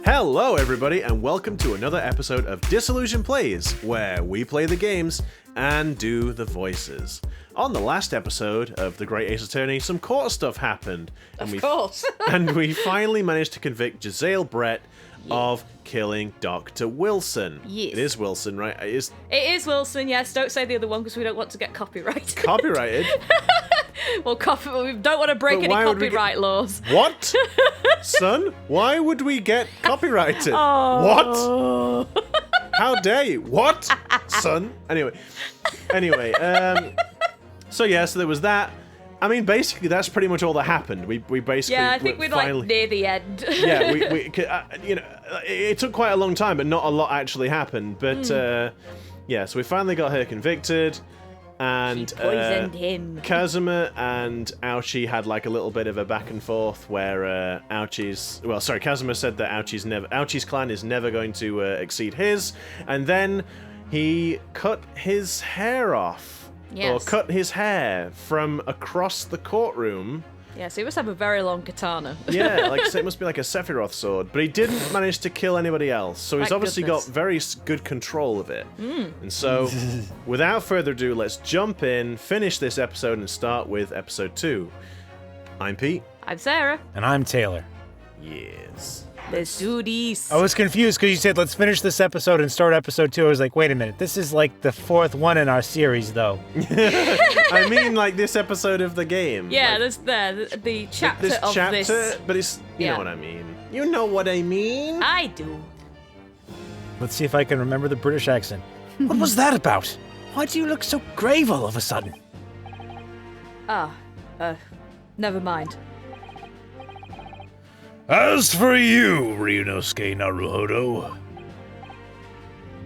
Hello everybody and welcome to another episode of Disillusion Plays, where we play the games and do the voices. On the last episode of The Great Ace Attorney, some court stuff happened. And of course. And we finally managed to convict Giselle Brett of killing Dr. Wilson. Yes. It is Wilson, right? It is Wilson, yes. Don't say the other one because we don't want to get copyrighted. Copyrighted? Well, we don't want to break any copyright laws. What? Son? Why would we get copyrighted? Oh. What? How dare you? What? Son? Anyway. So there was that. I mean, basically, that's pretty much all that happened. We basically... Yeah, I think we're finally, like, near the end. Yeah, it took quite a long time, but not a lot actually happened. But, so we finally got her convicted. And she poisoned him. Kazuma and Ouchie had like a little bit of a back and forth where Kazuma said that Ouchie's clan is never going to exceed his, and then he cut his hair off. Yes. Or cut his hair from across the courtroom. Yeah, so he must have a very long katana. Yeah, so it must be like a Sephiroth sword. But he didn't manage to kill anybody else, so he's obviously got very good control of it. And so, without further ado, let's jump in, finish this episode, and start with episode 2. I'm Pete. I'm Sarah. And I'm Taylor. Yes. Let's do this. I was confused because you said, let's finish this episode and start episode 2. I was like, wait a minute. This is like the 4th one in our series, though. I mean, like, this episode of the game. Yeah, like, the chapter of this. But it's, you know what I mean. You know what I mean. I do. Let's see if I can remember the British accent. What was that about? Why do you look so grave all of a sudden? Never mind. As for you, Ryunosuke Naruhodo.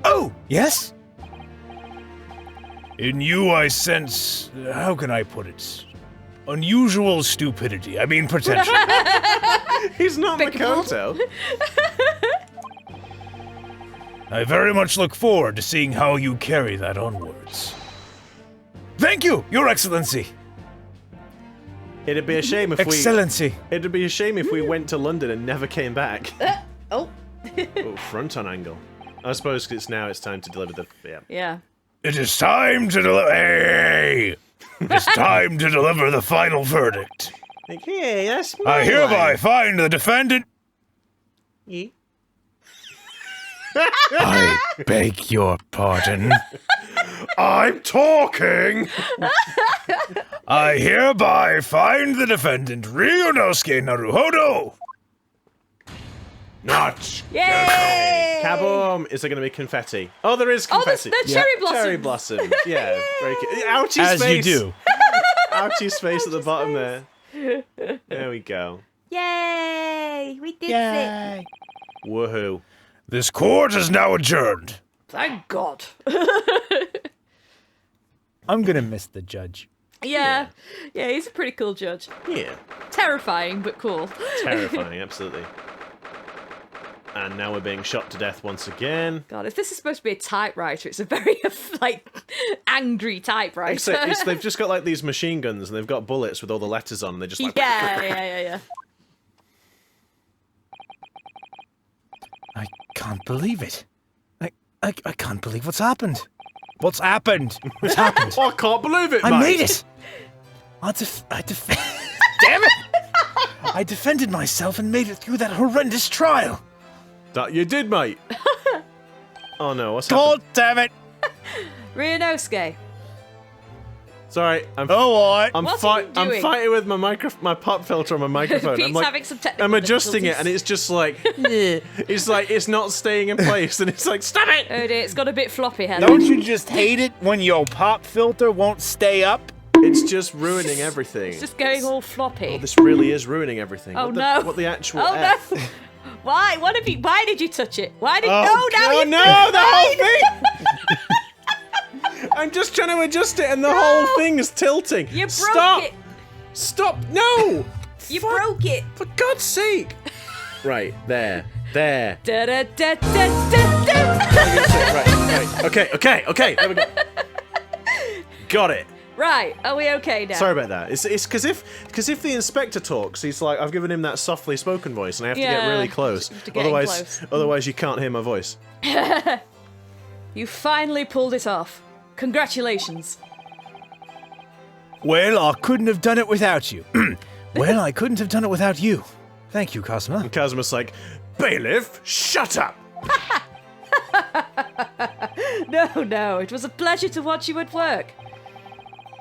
Oh, yes? In you I sense, how can I put it? Unusual stupidity. I mean pretension. He's not Makoto. I very much look forward to seeing how you carry that onwards. Thank you, Your Excellency. It'd be a shame if It'd be a shame if we went to London and never came back. Front on angle. I suppose it's time to deliver the... Yeah. It is time to deliver... Hey! It's time to deliver the final verdict. Like, hey, that's my I hereby find the defendant... Yeah. I beg your pardon. I'm talking! I hereby find the defendant, Ryunosuke Naruhodo! Not Yay! Kaboom! Is there going to be confetti? Oh, there is confetti. Oh, the cherry blossoms. Cherry blossoms. Yeah, very cute. Ouchie's As face. you do. Ouchie's face at the bottom there. There we go. Yay! We did it. Woohoo. This court is now adjourned. Thank God. I'm gonna miss the judge. Yeah, he's a pretty cool judge. Yeah. Terrifying, but cool. Terrifying, absolutely. And now we're being shot to death once again. God, if this is supposed to be a typewriter, it's a very, angry typewriter. Except they've just got, these machine guns, and they've got bullets with all the letters on, and they're just like... Yeah. I can't believe it. I can't believe what's happened. What's happened? What's happened? Oh, I can't believe it, mate. I made it! Damn it! I defended myself and made it through that horrendous trial. That you did, mate. Oh no, what's God happened? damn it! Ryunosuke. Sorry, I'm fighting with my pop filter on my microphone. Pete's having some technical I'm adjusting it, and it's just it's not staying in place, and it's like, stop it! Oh dear, it's got a bit floppy head. Don't you just hate it when your pop filter won't stay up? It's just ruining everything. It's just going all floppy. Oh, this really is ruining everything. Oh What the actual Oh F? no! Why? Why did you touch it? Why did? The whole thing! I'm just trying to adjust it, and the whole thing is tilting. You broke it. Stop! No! You broke it. For God's sake! Right there. Da da da da da da. Right. Okay. There we go. Got it. Right, are we okay now? Sorry about that. It's because if the inspector talks, he's like, I've given him that softly spoken voice, and I have to get really close. To get Otherwise, you can't hear my voice. You finally pulled it off. Congratulations. Well, I couldn't have done it without you. Well, I couldn't have done it without you. Thank you, Kazuma. And Kazuma's like, bailiff, shut up. No, it was a pleasure to watch you at work.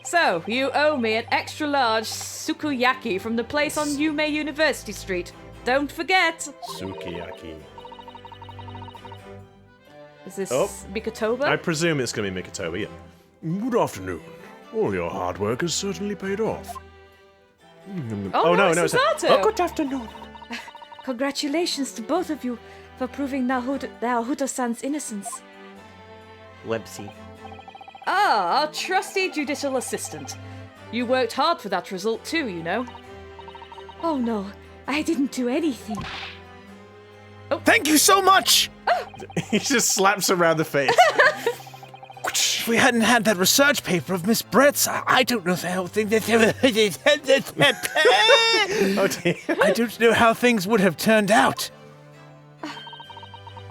So, you owe me an extra large sukiyaki from the place on Yume University Street. Don't forget. Sukiyaki. Is this Oh. Mikotoba? I presume it's going to be Mikotoba, yeah. Good afternoon. All your hard work has certainly paid off. Oh, no, it's not. Susato. Good afternoon. Congratulations to both of you for proving Naruhodo-san's innocence. Websy. Ah, our trusty judicial assistant. You worked hard for that result too, you know. Oh no, I didn't do anything. Thank you so much! He just slaps around the face. If we hadn't had that research paper of Miss Brett's, I don't know how things... Oh dear. I don't know how things would have turned out.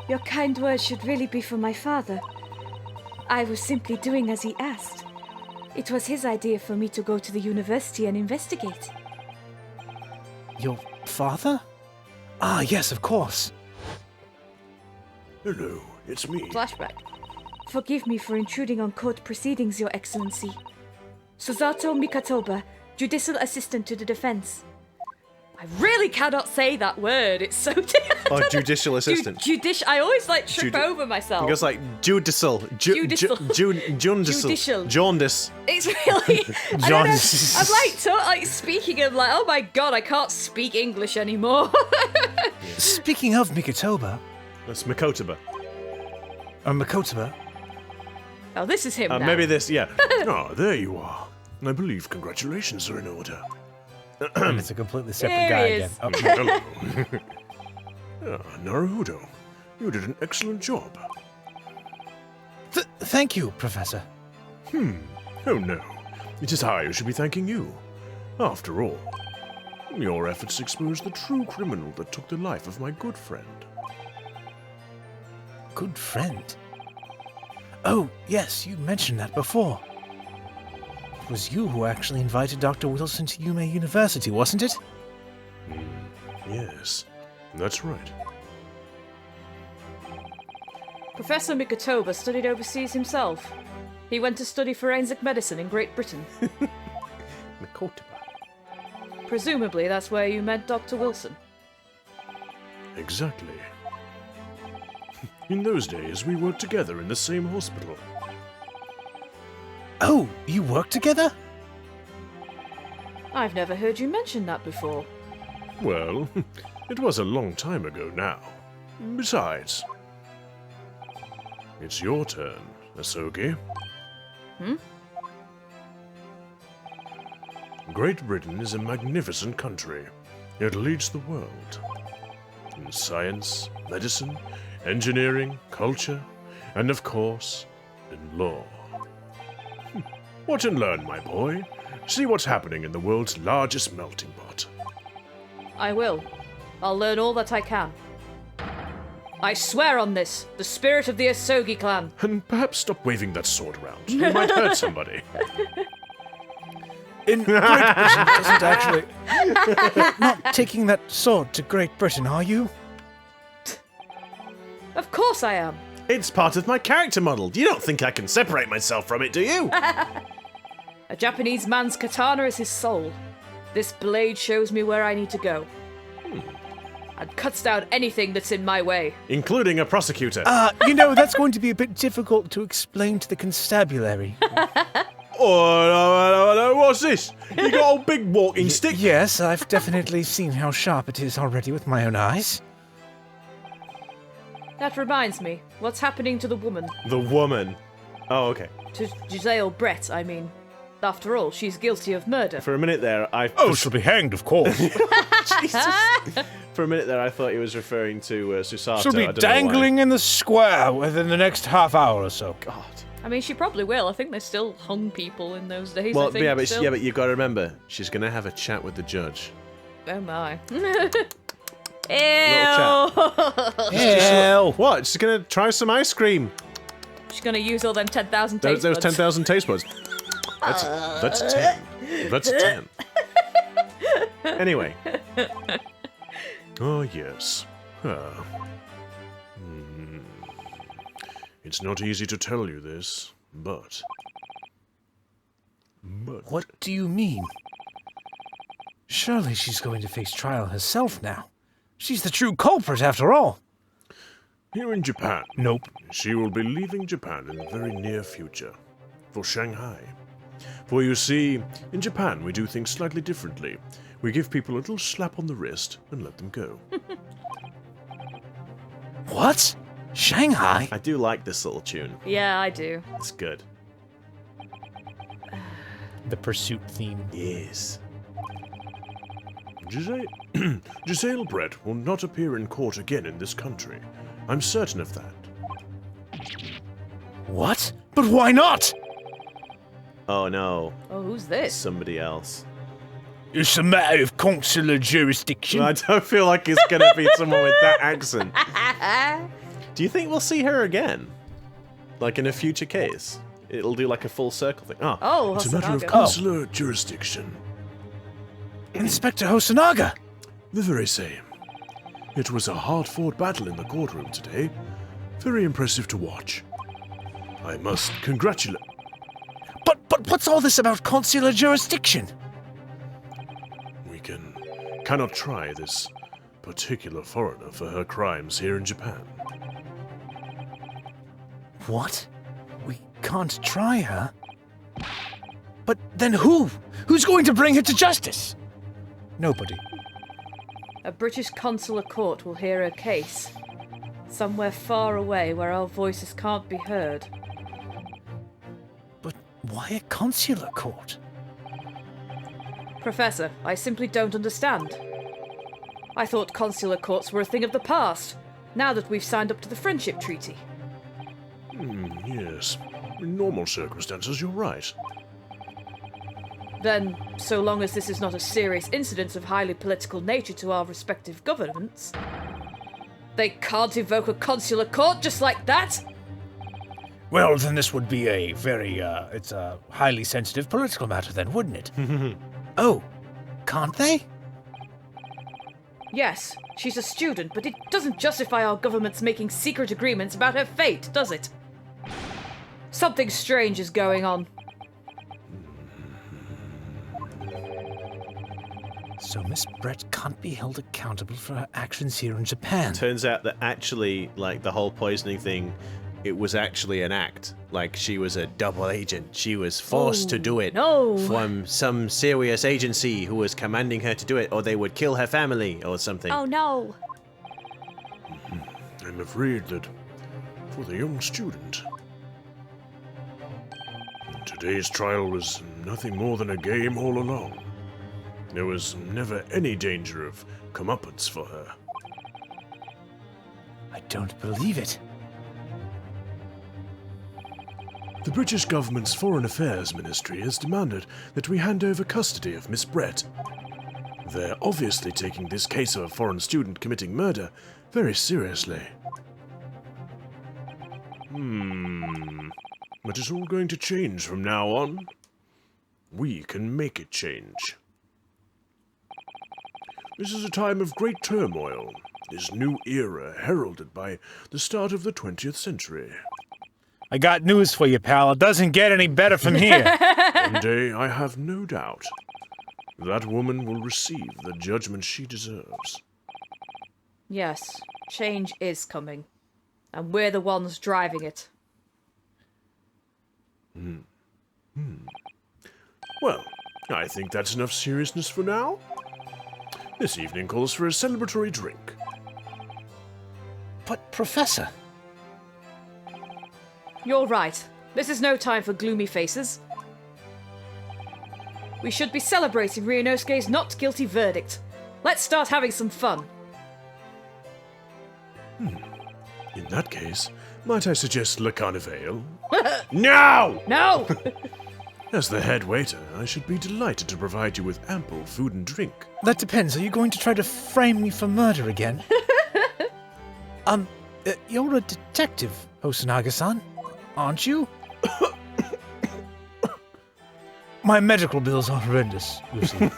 Your kind words should really be for my father. I was simply doing as he asked. It was his idea for me to go to the university and investigate. Your father? Ah, yes, of course. Hello, it's me. Flashback. Forgive me for intruding on court proceedings, Your Excellency. Susato Mikotoba, Judicial Assistant to the Defense. I really cannot say that word. It's so Oh, judicial assistant. I always like trip over myself. He goes like judicial. Judicial. Judicial. Jaundice. It's really. I don't know. I'm like speaking and like, oh my god, I can't speak English anymore. Speaking of Mikotoba, That's Mikotoba. Mikotoba, Oh, this is him now. Maybe this, yeah. Ah, there you are. I believe congratulations are in order. and it's a completely separate There guy he again. is. Okay. Hello. Naruhodo, you did an excellent job. Thank you, Professor. Oh no, it is I who should be thanking you. After all, your efforts exposed the true criminal that took the life of my good friend. Good friend? Oh, yes, you mentioned that before. It was you who actually invited Dr. Wilson to Yume University, wasn't it? Yes, that's right. Professor Mikotoba studied overseas himself. He went to study forensic medicine in Great Britain. Mikotoba. Presumably, that's where you met Dr. Wilson. Exactly. In those days, we worked together in the same hospital. Oh, you work together? I've never heard you mention that before. Well, it was a long time ago now. Besides, it's your turn, Asogi. Great Britain is a magnificent country. It leads the world. In science, medicine, engineering, culture, and of course, in law. Watch and learn, my boy. See what's happening in the world's largest melting pot. I will. I'll learn all that I can. I swear on this, the spirit of the Asogi clan. And perhaps stop waving that sword around. You might hurt somebody. In Great Britain doesn't actually... You're not taking that sword to Great Britain, are you? Of course I am. It's part of my character model. You don't think I can separate myself from it, do you? A Japanese man's katana is his soul. This blade shows me where I need to go. And cuts down anything that's in my way. Including a prosecutor. That's going to be a bit difficult to explain to the constabulary. Oh, what's this? You got a big walking stick? Yes, I've definitely seen how sharp it is already with my own eyes. That reminds me, what's happening to the woman? The woman. Oh, okay. To Giselle Brett, I mean. After all, she's guilty of murder. For a minute there, She'll be hanged, of course. Jesus. For a minute there, I thought he was referring to Susato. She'll I be don't know why. dangling in the square within the next half hour or so. God. I mean, she probably will. I think they still hung people in those days. I Well, think, yeah, but still. you've got to remember, she's gonna have a chat with the judge. Oh my. Ew. Hell! What? She's gonna try some ice cream. She's gonna use all them 10,000 taste Those buds. 10,000 taste buds. That's 10. That's 10. Anyway. Ah, yes. Ah. It's not easy to tell you this, but... What do you mean? Surely she's going to face trial herself now. She's the true culprit, after all. Here in Japan, Nope. she will be leaving Japan in the very near future. For Shanghai. For you see, in Japan we do things slightly differently. We give people a little slap on the wrist and let them go. What? Shanghai? I do like this little tune. Yeah, I do. It's good. The pursuit theme. Yes. Giselle Brett will not appear in court again in this country. I'm certain of that. What? But why not? Oh no, Oh, who's this? somebody else. It's a matter of consular jurisdiction. I don't feel like it's gonna be someone with that accent. Do you think we'll see her again? Like in a future case? It'll do like a full circle thing. Oh, Oh, It's a matter of Hosonaga. consular jurisdiction. Inspector Hosonaga! The very same. It was a hard-fought battle in the courtroom today. Very impressive to watch. I must congratulate... But what's all this about consular jurisdiction? We cannot try this particular foreigner for her crimes here in Japan. What? We can't try her? But then who? Who's going to bring her to justice? Nobody. A British consular court will hear her case. Somewhere far away where our voices can't be heard. But why a consular court? Professor, I simply don't understand. I thought consular courts were a thing of the past, now that we've signed up to the Friendship Treaty. Yes. In normal circumstances, you're right. Then, so long as this is not a serious incident of highly political nature to our respective governments, they can't evoke a consular court just like that? Well, then this would be a very, it's a highly sensitive political matter then, wouldn't it? Oh, can't they? Yes, she's a student, but it doesn't justify our governments making secret agreements about her fate, does it? Something strange is going on. So Miss Brett can't be held accountable for her actions here in Japan. turns out that actually, like, the whole poisoning thing, it was actually an act. Like, she was a double agent. She was forced to do it no. from some serious agency who was commanding her to do it, or they would kill her family, or something. Oh no. I'm afraid that for the young student, today's trial was nothing more than a game all along. There was never any danger of comeuppance for her. I don't believe it. The British government's Foreign Affairs Ministry has demanded that we hand over custody of Miss Brett. They're obviously taking this case of a foreign student committing murder very seriously. But it's all going to change from now on. We can make it change. This is a time of great turmoil, this new era heralded by the start of the 20th century. I got news for you, pal. It doesn't get any better from here. One day, I have no doubt, that woman will receive the judgment she deserves. Yes, change is coming. And we're the ones driving it. Well, I think that's enough seriousness for now. This evening calls for a celebratory drink. But, Professor... You're right. This is no time for gloomy faces. We should be celebrating Ryunosuke's not guilty verdict. Let's start having some fun. In that case, Might I suggest Le Carnivale? No! No! As the head waiter, I should be delighted to provide you with ample food and drink. That depends. Are you going to try to frame me for murder again? You're a detective, Hosonaga-san, aren't you? My medical bills are horrendous, you see.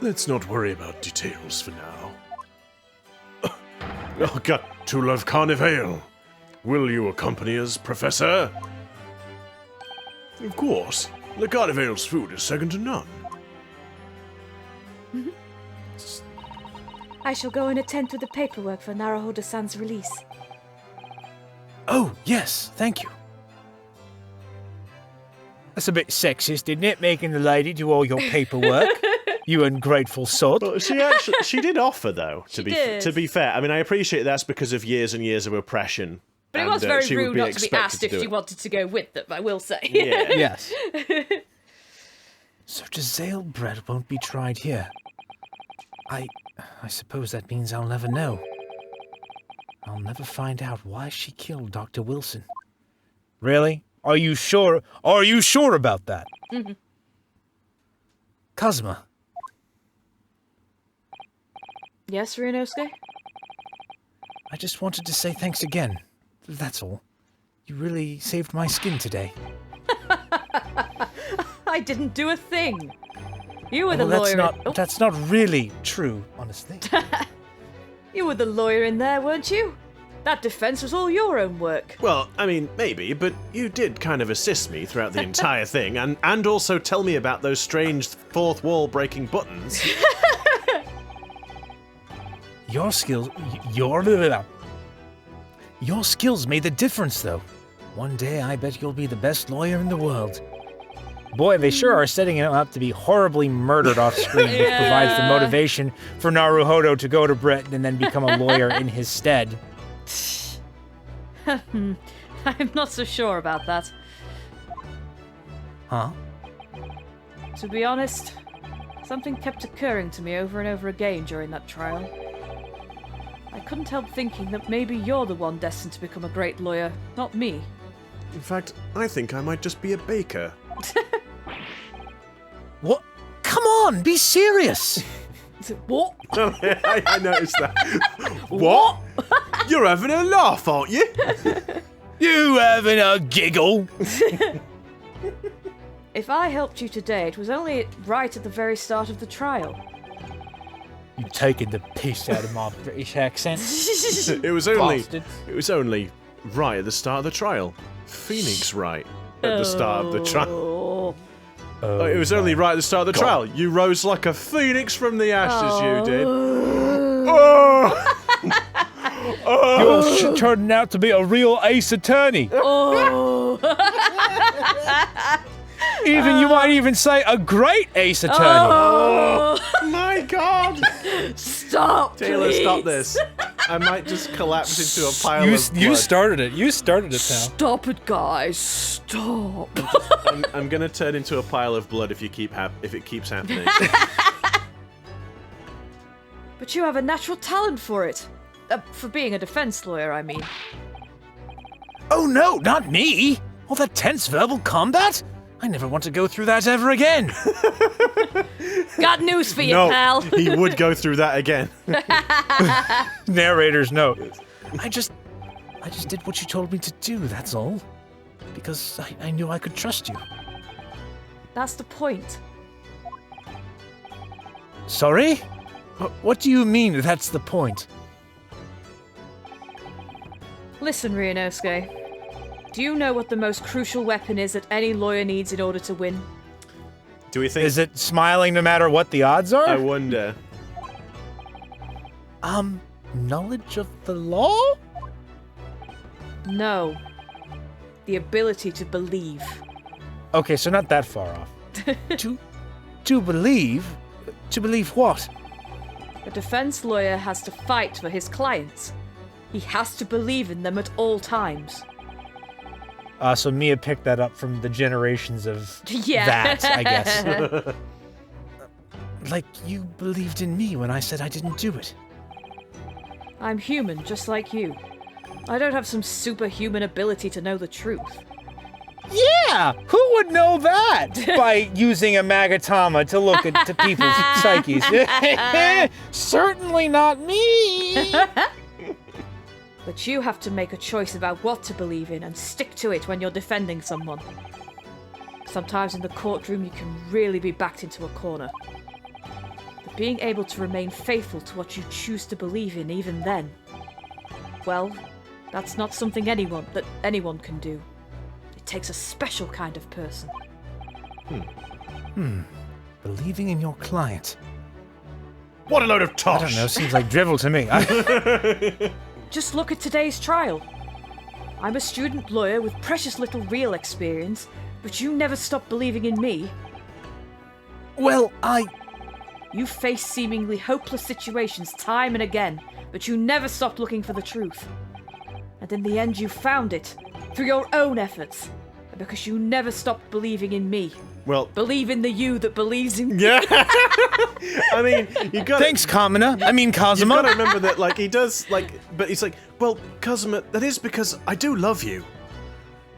Let's not worry about details for now. Oh God, to Le Carnivale. Will you accompany us, Professor? Of course. Le Carnivale's food is second to none. I shall go and attend to the paperwork for Naruhodo-san's release. Oh, yes, thank you. That's a bit sexist, isn't it? Making the lady do all your paperwork. You ungrateful sod. Well, she did offer, though, to be fair. I mean, I appreciate that's because of years and years of oppression. But it was very rude not to be asked if she wanted to go with them, I will say. Yeah. Yes. So Giselle bread won't be tried here. I suppose that means I'll never know. I'll never find out why she killed Dr. Wilson. Really? Are you sure? Are you sure about that? Mm-hmm. Kazuma. Yes, Ryunosuke? I just wanted to say thanks again. That's all. You really saved my skin today. I didn't do a thing. You were the lawyer. That's not really true, honestly. You were the lawyer in there, weren't you? That defense was all your own work. Well, I mean, maybe, but you did kind of assist me throughout the entire thing, and also tell me about those strange fourth wall breaking buttons. Your skills made the difference, though. One day, I bet you'll be the best lawyer in the world. Boy, they sure are setting him up to be horribly murdered off screen, which provides the motivation for Naruhodo to go to Britain and then become a lawyer in his stead. I'm not so sure about that. Huh? To be honest, something kept occurring to me over and over again during that trial. I couldn't help thinking that maybe you're the one destined to become a great lawyer, not me. In fact, I think I might just be a baker. What? Come on, be serious! What? I noticed that. What? You're having a laugh, aren't you? You having a giggle? If I helped you today, it was only right at the very start of the trial. You taking the piss out of my British accent? It was only right at the start of the trial. Phoenix right at the start of the trial. It was only right at the start of the trial. You rose like a phoenix from the ashes, you did. You're turning out to be a real ace attorney. Even you might even say a great ace attorney. Oh my God! Stop, Taylor, please. stop this. I might just collapse into a pile of blood. You started it. You started it, pal. Stop it, guys. Stop. I'm gonna turn into a pile of blood if it keeps happening. But you have a natural talent for it. For being a defense lawyer, I mean. Oh no, not me! All that tense verbal combat? I never want to go through that ever again. Got news for you, No, pal. he would go through that again. Narrator's note. I just did what you told me to do, that's all. Because I knew I could trust you. That's the point. Sorry? What do you mean that's the point? Listen, Ryunosuke. Do you know what the most crucial weapon is that any lawyer needs in order to win? Do we think? Is it smiling no matter what the odds are? I wonder. Knowledge of the law? No. The ability to believe. Okay, so not that far off. To believe? To believe what? A defense lawyer has to fight for his clients. He has to believe in them at all times. So Mia picked that up from the generations of Yeah. that, I guess. Like you believed in me when I said I didn't do it. I'm human, just like you. I don't have some superhuman ability to know the truth. Yeah! Who would know that? By using a magatama to look into people's psyches. Certainly not me! But you have to make a choice about what to believe in and stick to it when you're defending someone. Sometimes in the courtroom you can really be backed into a corner. But being able to remain faithful to what you choose to believe in even then, well, that's not something anyone can do. It takes a special kind of person. Believing in your client. What a load of I tosh! don't know, seems like drivel to me. Just look at today's trial. I'm a student lawyer with precious little real experience, but you never stopped believing in me. Well, You faced seemingly hopeless situations time and again, but you never stopped looking for the truth. And in the end you found it, through your own efforts, and because you never stopped believing in me. Well, Believe in the you that believes in me. yeah. I mean, you got. Thanks, Kazuma. You've Kazuma. got to remember that, like, he does, like, but he's like, well, Kazuma, that is because I do love you.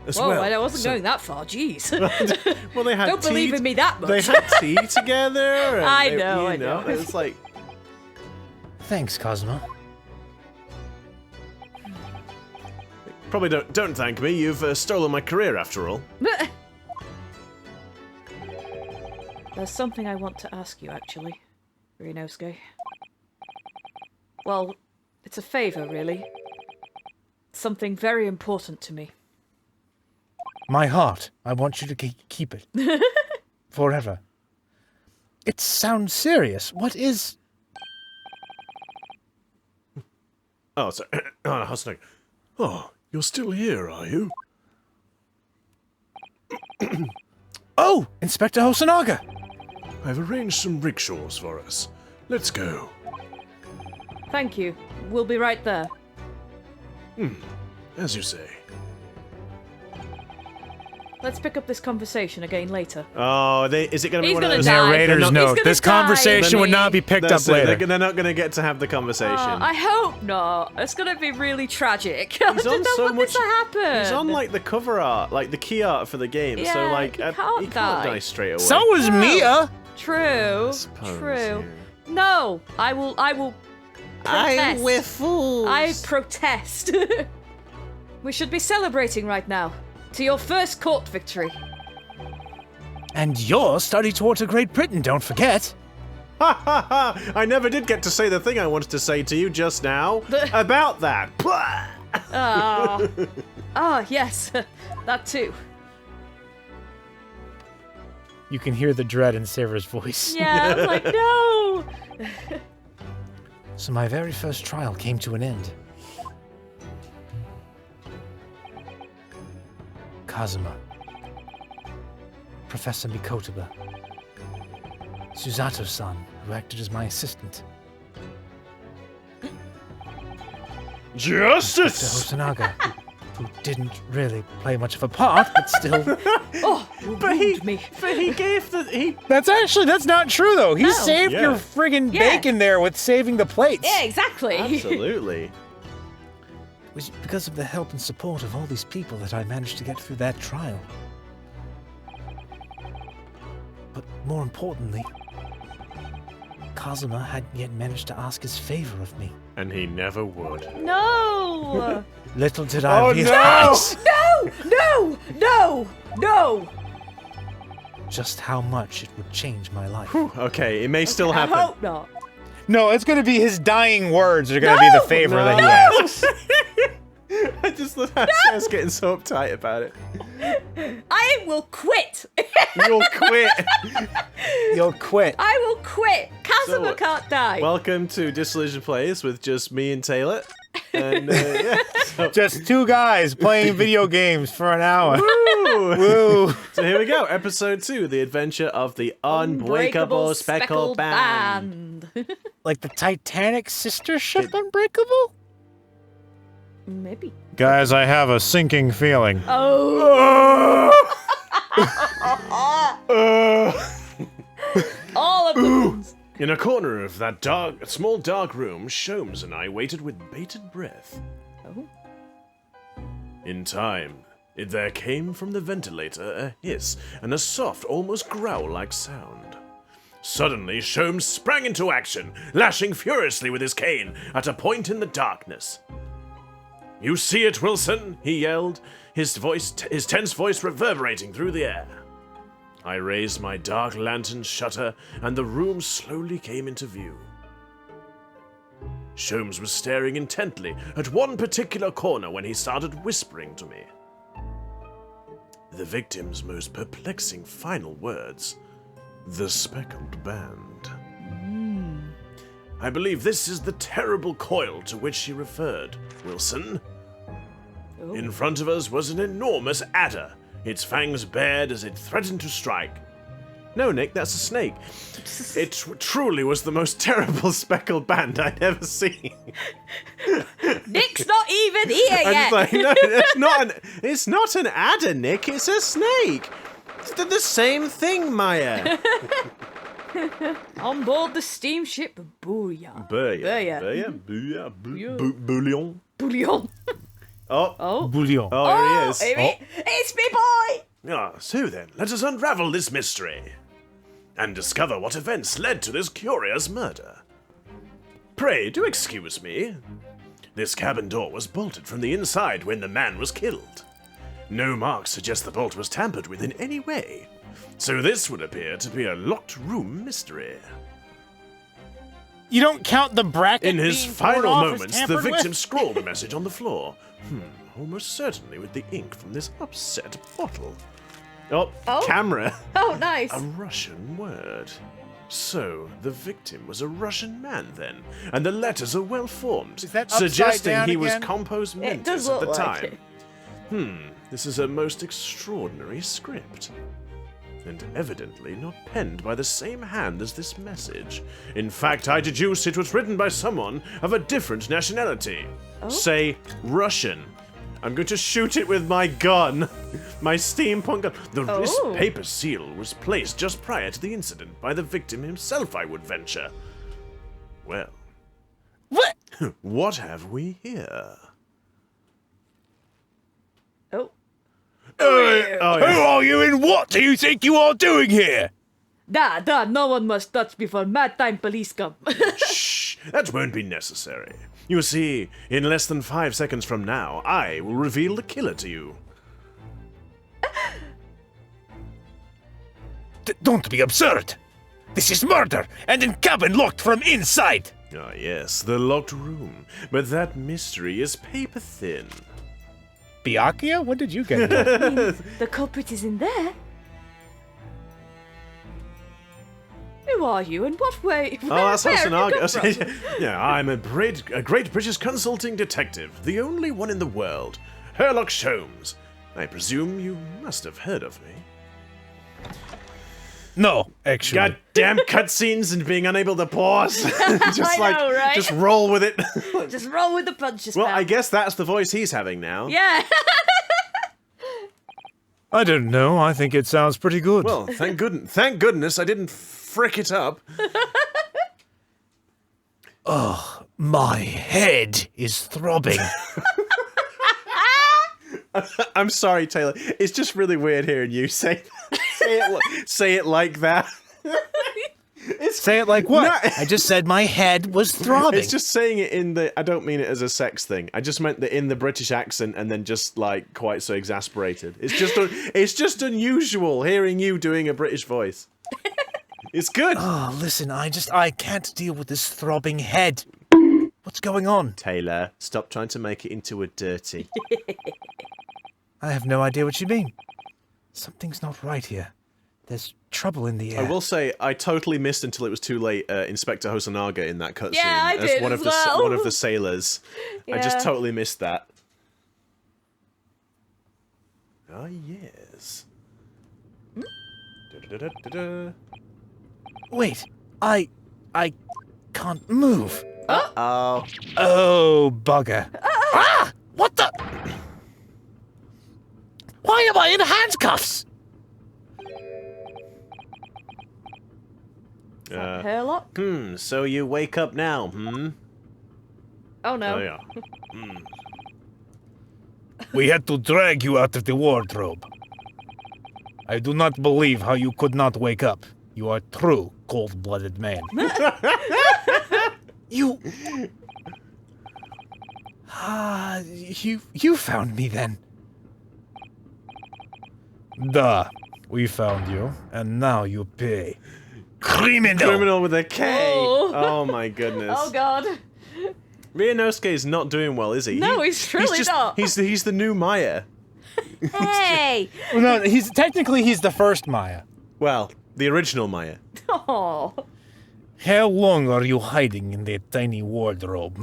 As Whoa, well. I wasn't So- going that far, jeez. Well, they had Don't tea. believe in me that much. They had tea together. And I they- know, you I know. It's like, Thanks, Kazuma. probably don't thank me. You've stolen my career after all. There's something I want to ask you, actually, Ryunosuke. Well, it's a favor, really. Something very important to me. My heart. I want you to keep it. Forever. It sounds serious. What is... Oh, sorry. Hosonaga. Oh, you're still here, are you? Oh! Inspector Hosonaga! I've arranged some rickshaws for us. Let's go. Thank you. We'll be right there. As you say. Let's pick up this conversation again later. Oh, is it going to be He's one of gonna those? die. Narrator's He's note. gonna This die, conversation would me. not be picked up That's it, later. They're not going to get to have the conversation. I hope not. It's gonna be really tragic. I He's on didn't so want much. this to happen. He's on like the cover art, like the key art for the game. so Yeah, like he can't die. die straight away. So was Mia! True. suppose, True. yeah. No, I will protest. We're fools. I protest. We should be celebrating right now. To your first court victory. And your study tour to Great Britain, don't forget. Ha ha ha! I never did get to say the thing I wanted to say to you just now about that. Ah, yes. That too. You can hear the dread in Sarah's voice. Yeah, I'm like, no! So my very first trial came to an end. Kazuma. Professor Mikotoba. Susato-san, who acted as my assistant. Justice! Hosonaga, who didn't really play much of a part, but still... Oh, you ruined me. But he gave the That's not true, though. He No. saved Yeah. your friggin' Yeah. bacon there with saving the plates. Yeah, exactly. absolutely. It was because of the help and support of all these people that I managed to get through that trial. But more importantly, Kazuma hadn't yet managed to ask his favor of me. And he never would. No! Little did I Oh, realize No! just how much it would change my life. Okay, it may still I happen. hope not. No, it's going to be his dying words are going to be the favor that he asks. I just love how Sarah's getting so uptight about it. I will quit. You'll quit. You'll quit. I will quit. Kazuma So, can't die. Welcome to Disillusion Plays with just me and Taylor. And yeah, so, Just two guys playing video games for an hour. woo! Woo. So here we go, episode 2, the adventure of the Unbreakable Speckled Band. Like the Titanic sister ship Unbreakable? Maybe. Guys, I have a sinking feeling. Oh. All of them. In a corner of that small dark room, Sholmes and I waited with bated breath. Oh. In time, there came from the ventilator a hiss and a soft, almost growl-like sound. Suddenly, Sholmes sprang into action, lashing furiously with his cane at a point in the darkness. "You see it, Wilson?" he yelled, his tense voice reverberating through the air. I raised my dark lantern shutter, and the room slowly came into view. Sholmes was staring intently at one particular corner when he started whispering to me. The victim's most perplexing final words: "The speckled band." I believe this is the terrible coil to which she referred, Wilson. Oh. In front of us was an enormous adder, its fangs bared as it threatened to strike. No, Nick, that's a snake. It truly was the most terrible speckled band I'd ever seen. Nick's not even here I'm yet. just like, no, it's not an adder, Nick, it's a snake. It's the same thing, Maya. On board the steamship Booyah. Booyah. Bouillon. Bouillon. Oh, Bouillon. oh, here he is. Amy, it's me boy. Ah, so then, let us unravel this mystery and discover what events led to this curious murder. Pray, do excuse me. This cabin door was bolted from the inside when the man was killed. No marks suggest the bolt was tampered with in any way, so this would appear to be a locked room mystery. You don't count the bracket In his being torn final off as moments, the tampered victim with? scrawled a message on the floor. Almost certainly with the ink from this upset bottle. Oh, Oh. camera. Oh, nice. A Russian word. So, the victim was a Russian man then, and the letters are well formed, Is that upside suggesting down he was again? compos It mentis does at look the like time. it. This is a most extraordinary script. And evidently not penned by the same hand as this message. In fact, I deduce it was written by someone of a different nationality. Say Russian. I'm going to shoot it with my gun. My steampunk gun. This Oh. paper Paper seal was placed just prior to the incident by the victim himself, I would venture. Well, What? what have we here? Oh. Who are you and what do you think you are doing here? Da, no one must touch before maritime police come. Shh, that won't be necessary. You see, in less than 5 seconds from now, I will reveal the killer to you. Don't be absurd. This is murder and in cabin locked from inside. Ah, yes, the locked room. But that mystery is paper thin. Byakuya? When did you get here? The culprit is in there. Who are you and what way? Oh, that's where have you come Hosonaga. from? Yeah, I'm a great British consulting detective, the only one in the world. Sherlock Sholmes. I presume you must have heard of me. No, actually. Goddamn cutscenes and being unable to pause. Just I know, right? just roll with it. Just roll with the punches, Well, pal. I guess that's the voice he's having now. Yeah. I don't know. I think it sounds pretty good. Well, thank goodness I didn't frick it up. My head is throbbing. I'm sorry, Taylor. It's just really weird hearing you say it like that. Say it like what? No. I just said my head was throbbing. It's just saying it in the. I don't mean it as a sex thing. I just meant that in the British accent, and then just like quite so exasperated. It's just unusual hearing you doing a British voice. It's good. Oh, listen, I can't deal with this throbbing head. What's going on? Taylor, stop trying to make it into a dirty. I have no idea what you mean. Something's not right here. There's trouble in the air. I will say I totally missed until it was too late. Inspector Hosonaga in that cutscene Yeah, I as did one as of the well. one of the sailors. I just Yeah. totally missed that. Ah, yes. Da-da-da-da-da. Wait, I can't move. Oh, Oh, bugger. Ah! What the? Why am I in handcuffs? Hairlock? So you wake up now, Oh no. Oh, yeah. We had to drag you out of the wardrobe. I do not believe how you could not wake up. You are a true cold-blooded man. You... you found me then. Duh. We found you, and now you pay. Criminal! Criminal with a K! Oh. Oh my goodness. Oh god. Ryunosuke is not doing well, is he? No, he's really not. He's the new Maya. Hey! Well, no, he's the first Maya. Well, the original Maya. Oh. How long are you hiding in that tiny wardrobe,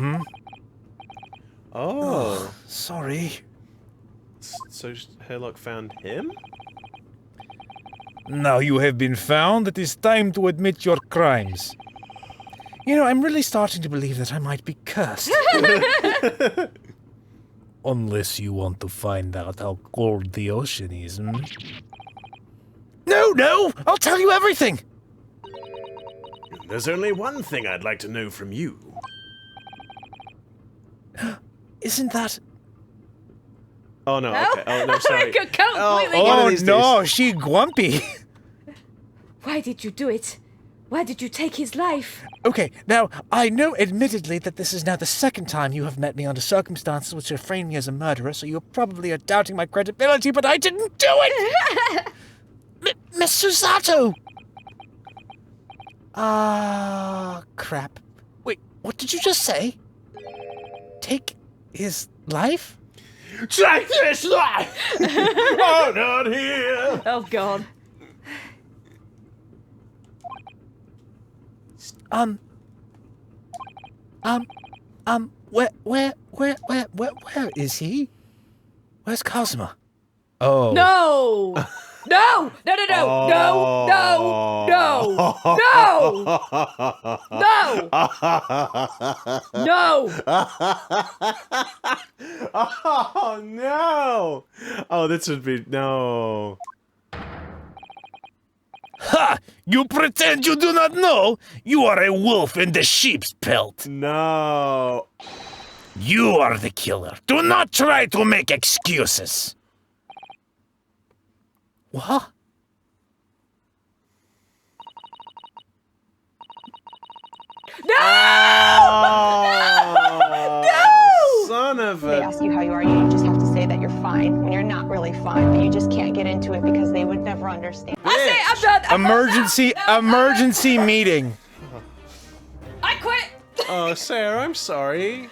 Oh. Sorry. So Herlock found him? Now you have been found, it is time to admit your crimes. You know, I'm really starting to believe that I might be cursed. Unless you want to find out how cold the ocean is, No! I'll tell you everything! There's only one thing I'd like to know from you. Isn't that... Oh no, No? okay. Oh no, sorry. Completely one of Oh these no, days. she grumpy. Why did you do it? Why did you take his life? Okay, now, I know admittedly that this is now the second time you have met me under circumstances which have framed me as a murderer, so you probably are doubting my credibility, but I didn't do it! Miss Susato! Crap. Wait, what did you just say? Take his life? Take this life! Oh, not here! Oh god. Where is he? Where's Kazuma? Oh. No! No! No! Oh no! Oh, this would be no. Ha! You pretend you do not know? You are a wolf in the sheep's pelt. No. You are the killer. Do not try to make excuses. What? Oh, son of They a. ask you how you are, you just have to say that you're fine when you're not really fine, but you just can't get into it because they would never understand. I say I'm done. Emergency meeting. I quit. Oh, Sarah, I'm sorry.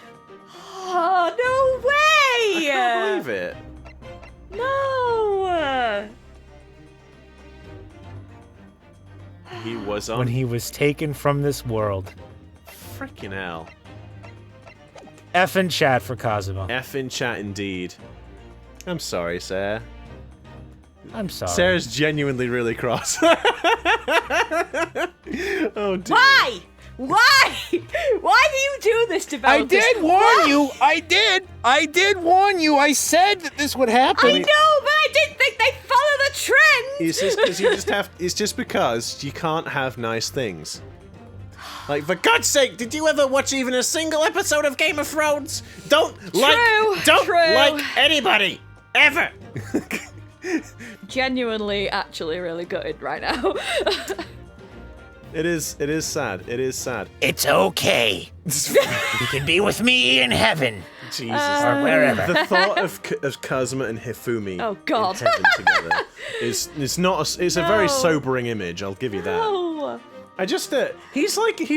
Oh, no way! I can't believe it. No! He was on. When he was taken from this world. Freaking hell. F in chat for Kazuma. F in chat indeed. I'm sorry, Sarah. I'm sorry. Sarah's genuinely really cross. Oh dear. Why? Why? Why do you do this, developers? I did warn you. I did warn you. I said that this would happen. I know, but I didn't think they'd follow the trend. It's just because you just have. It's just because you can't have nice things. Like, for God's sake, did you ever watch even a single episode of Game of Thrones? Don't like anybody ever. Genuinely, actually, really gutted right now. It is sad. It is sad. It's okay. You can be with me in heaven. Jesus. Or wherever. The thought of Kazuma and Hifumi Oh, God. in heaven together is not. It's a very sobering image. I'll give you that. Oh. I just he's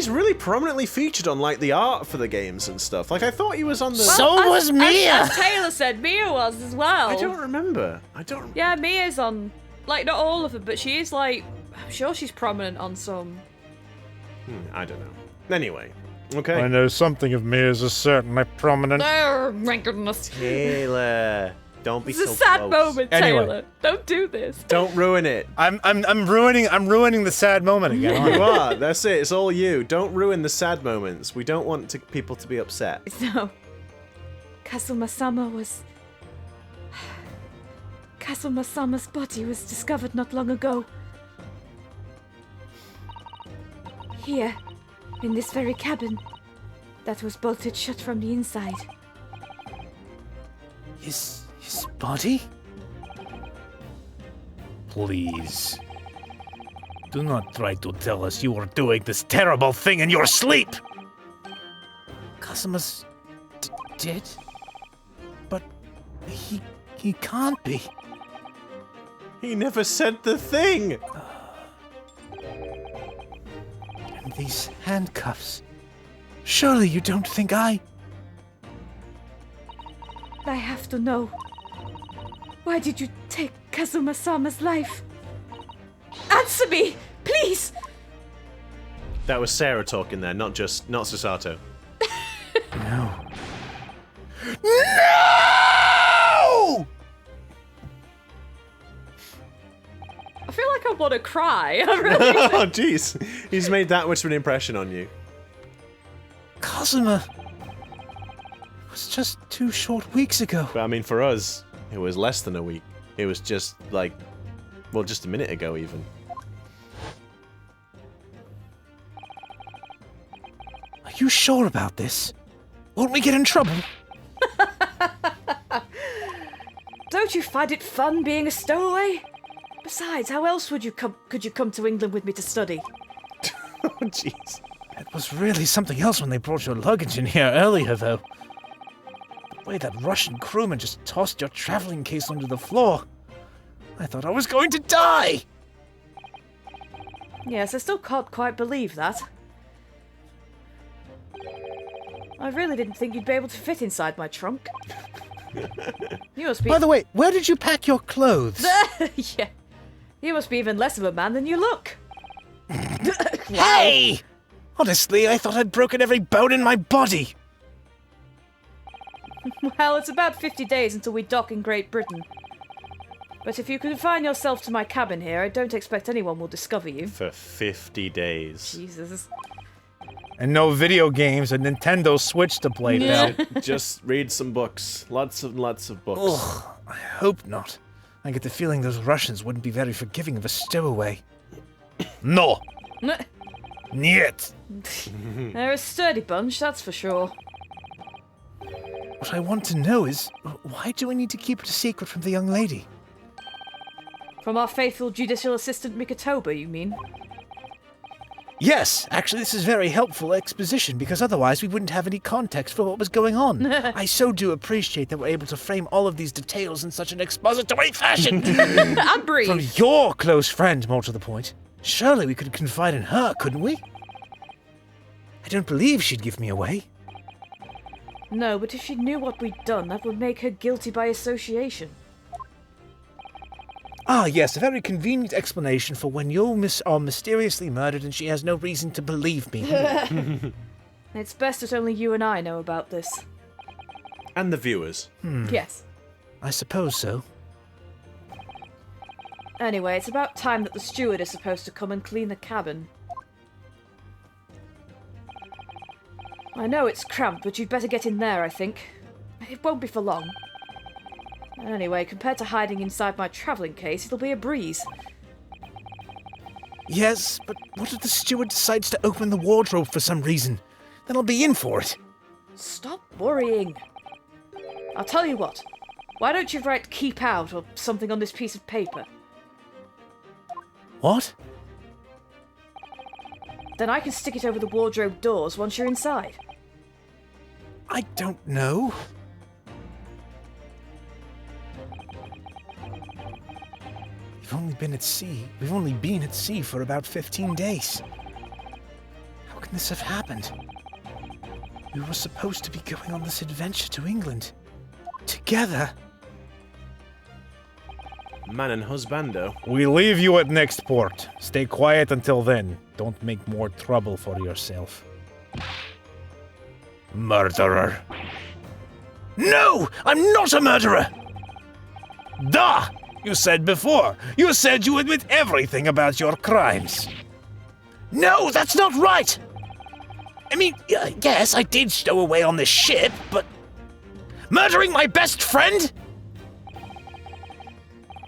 really prominently featured on like the art for the games and stuff. Like I thought he was on the. So was Mia. As Taylor said, Mia was as well. I don't remember. Yeah, Mia's on, like, not all of them, but she is, like, I'm sure she's prominent on some. I don't know. Anyway, okay. I know something of me is certainly prominent. Oh my goodness. Taylor, don't be It's a so sad close. moment, Anyway. Taylor. Don't do this. Don't ruin it. I'm ruining the sad moment again. You are. That's it. It's all you. Don't ruin the sad moments. We don't want people to be upset. No. Kazuma-sama was... Kazuma-sama's body was discovered not long ago. Here, in this very cabin, that was bolted shut from the inside. His His body? Please. Do not try to tell us you were doing this terrible thing in your sleep! Kazuma's dead? But he can't be. He never said the thing! And these handcuffs. Surely you don't think I have to know. Why did you take Kazuma-sama's life? Answer me, please! That was Sarah talking there, not Susato. No. No! I feel like I want to cry. I really do. Oh, jeez. He's made that much of an impression on you. Kazuma. It was just 2 short weeks ago. But I mean, for us, it was less than a week. It was just like, well, just a minute ago even. Are you sure about this? Won't we get in trouble? Don't you find it fun being a stowaway? Besides, how else could you come to England with me to study? Oh, jeez. It was really something else when they brought your luggage in here earlier, though. The way that Russian crewman just tossed your traveling case onto the floor. I thought I was going to die! Yes, I still can't quite believe that. I really didn't think you'd be able to fit inside my trunk. You must be... By the way, where did you pack your clothes? Yeah. You must be even less of a man than you look. Hey! Honestly, I thought I'd broken every bone in my body. Well, it's about 50 days until we dock in Great Britain. But if you confine yourself to my cabin here, I don't expect anyone will discover you. For 50 days. Jesus. And no video games, a Nintendo Switch to play now. Just read some books. Lots and lots of books. Ugh, I hope not. I get the feeling those Russians wouldn't be very forgiving of a stowaway. No! Niet! They're a sturdy bunch, that's for sure. What I want to know is, why do we need to keep it a secret from the young lady? From our faithful judicial assistant Mikatoba, you mean? Yes, actually this is very helpful exposition, because otherwise we wouldn't have any context for what was going on. I so do appreciate that we're able to frame all of these details in such an expository fashion. And breathe. From your close friend, more to the point. Surely we could confide in her, couldn't we? I don't believe she'd give me away. No, but if she knew what we'd done, that would make her guilty by association. Ah, yes, a very convenient explanation for when you are mysteriously murdered and she has no reason to believe me. It's best that only you and I know about this. And the viewers. Yes. I suppose so. Anyway, it's about time that the steward is supposed to come and clean the cabin. I know it's cramped, but you'd better get in there, I think. It won't be for long. Anyway, compared to hiding inside my travelling case, it'll be a breeze. Yes, but what if the steward decides to open the wardrobe for some reason? Then I'll be in for it. Stop worrying. I'll tell you what. Why don't you write "keep out" or something on this piece of paper? What? Then I can stick it over the wardrobe doors once you're inside. I don't know. We've only been at sea for about 15 days. How can this have happened? We were supposed to be going on this adventure to England. Together. Man and husbando. We leave you at next port. Stay quiet until then. Don't make more trouble for yourself. Murderer. No! I'm not a murderer! Duh! You said before. You said you admit everything about your crimes. No, that's not right! I mean, yes, I did stow away on this ship, but... Murdering my best friend?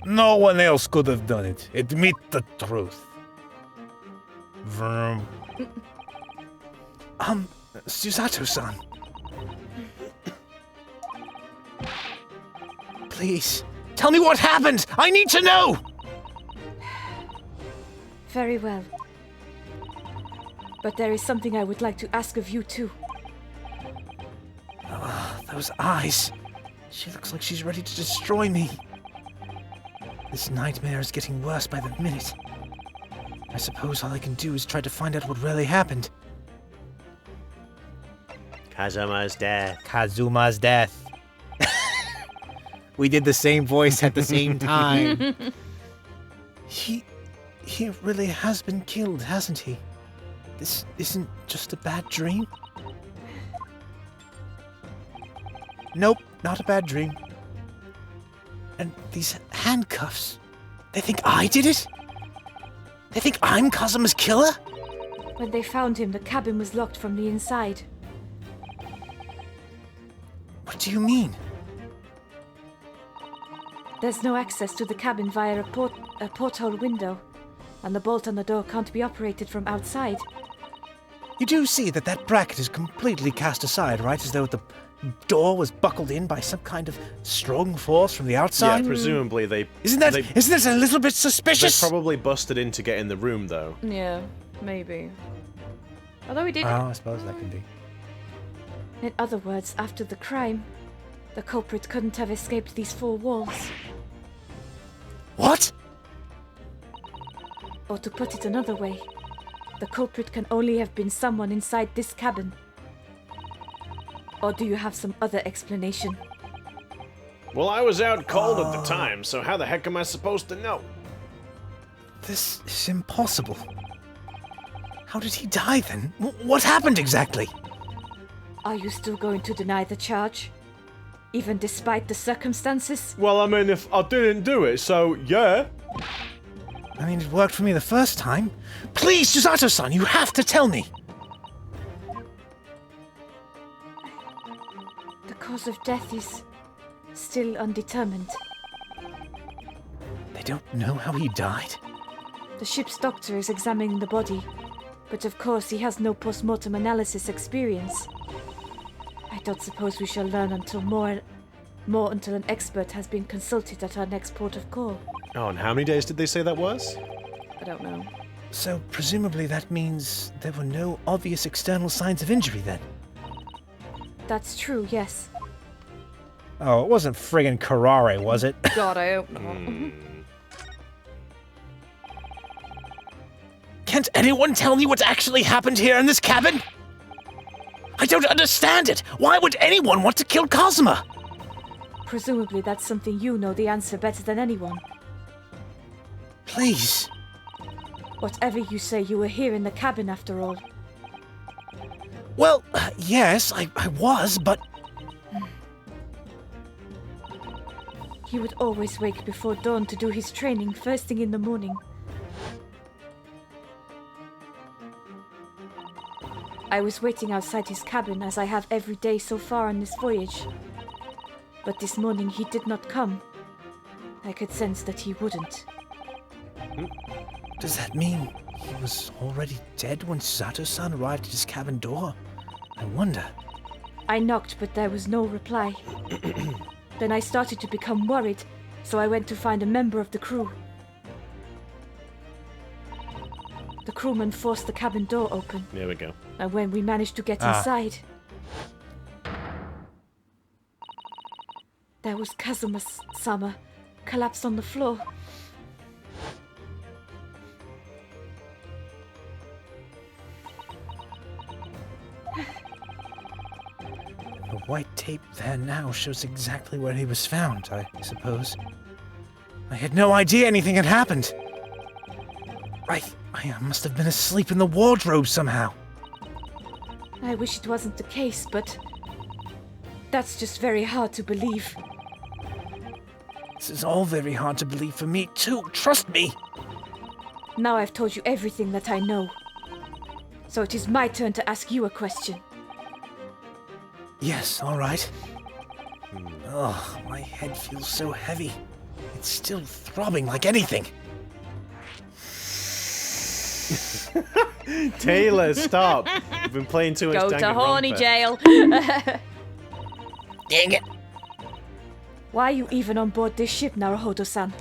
No one else could have done it. Admit the truth. Vroom. Susato-san. Please, tell me what happened! I need to know! Very well. But there is something I would like to ask of you too. Those eyes. She looks like she's ready to destroy me. This nightmare is getting worse by the minute. I suppose all I can do is try to find out what really happened. Kazuma's death. Kazuma's death. We did the same voice at the same time. He really has been killed, hasn't he? This isn't just a bad dream? Nope, not a bad dream. And these handcuffs, they think I did it? They think I'm Kazuma's killer? When they found him, the cabin was locked from the inside. What do you mean? There's no access to the cabin via a porthole window, and the bolt on the door can't be operated from outside. You do see that bracket is completely cast aside, right? As though the door was buckled in by some kind of strong force from the outside? Yeah, presumably they... Isn't that a little bit suspicious? They probably busted in to get in the room, though. Yeah, maybe. Although he did... Oh, I suppose that could be. In other words, after the crime, the culprit couldn't have escaped these four walls. What? Or to put it another way, the culprit can only have been someone inside this cabin. Or do you have some other explanation? Well, I was out cold at the time, so how the heck am I supposed to know? This is impossible. How did he die then? What happened exactly? Are you still going to deny the charge? Even despite the circumstances? Well, I mean, if I didn't do it, so yeah. I mean, it worked for me the first time. Please, Susato-san, you have to tell me. The cause of death is still undetermined. They don't know how he died? The ship's doctor is examining the body, but of course he has no post-mortem analysis experience. I don't suppose we shall learn until until an expert has been consulted at our next port of call. Oh, and how many days did they say that was? I don't know. So, presumably that means there were no obvious external signs of injury then? That's true, yes. Oh, it wasn't friggin' Karare, was it? God, I hope not. Can't anyone tell me what actually happened here in this cabin? I don't understand it! Why would anyone want to kill Kazuma? Presumably that's something you know the answer better than anyone. Please. Whatever you say, you were here in the cabin after all. Well, yes, I was, but... He would always wake before dawn to do his training first thing in the morning. I was waiting outside his cabin as I have every day so far on this voyage. But this morning he did not come. I could sense that he wouldn't. Does that mean he was already dead when Susato-san arrived at his cabin door? I wonder. I knocked, but there was no reply. Then I started to become worried, so I went to find a member of the crew. The crewman forced the cabin door open. There we go. And when we managed to get inside, there was Kazuma-sama, collapsed on the floor. The white tape there now shows exactly where he was found, I suppose. I had no idea anything had happened. I must have been asleep in the wardrobe somehow. I wish it wasn't the case, but that's just very hard to believe. This is all very hard to believe for me too, trust me. Now I've told you everything that I know. So it is my turn to ask you a question. Yes, all right. Ugh, my head feels so heavy. It's still throbbing like anything. Taylor, stop. You've been playing too much Go to Danganronpa. horny jail. Dang it. Why are you even on board this ship, Naruhodo-san?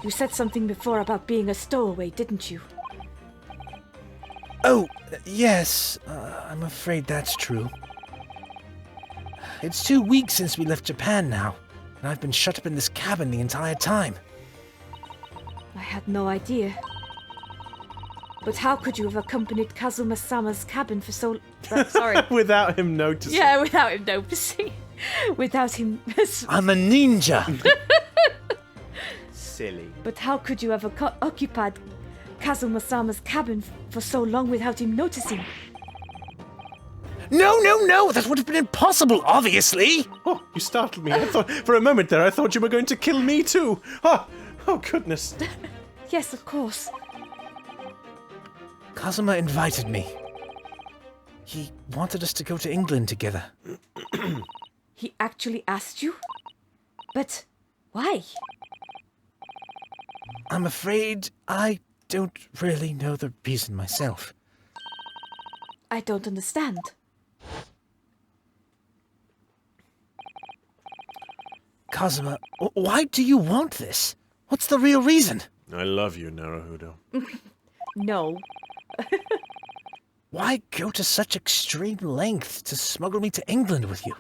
You said something before about being a stowaway, didn't you? Oh, yes. I'm afraid that's true. It's 2 weeks since we left Japan now, and I've been shut up in this cabin the entire time. I had no idea. But how could you have accompanied Kazuma-sama's cabin for so... sorry. Without him noticing. Yeah, without him noticing. Without him... I'm a ninja! Silly. But how could you have occupied Kazuma-sama's cabin for so long without him noticing? No! That would have been impossible, obviously! Oh, you startled me. For a moment there, I thought you were going to kill me too. Oh goodness. Yes, of course. Kazuma invited me. He wanted us to go to England together. He actually asked you? But why? I'm afraid I don't really know the reason myself. I don't understand. Kazuma, why do you want this? What's the real reason? I love you, Naruhodo. No. Why go to such extreme lengths to smuggle me to England with you?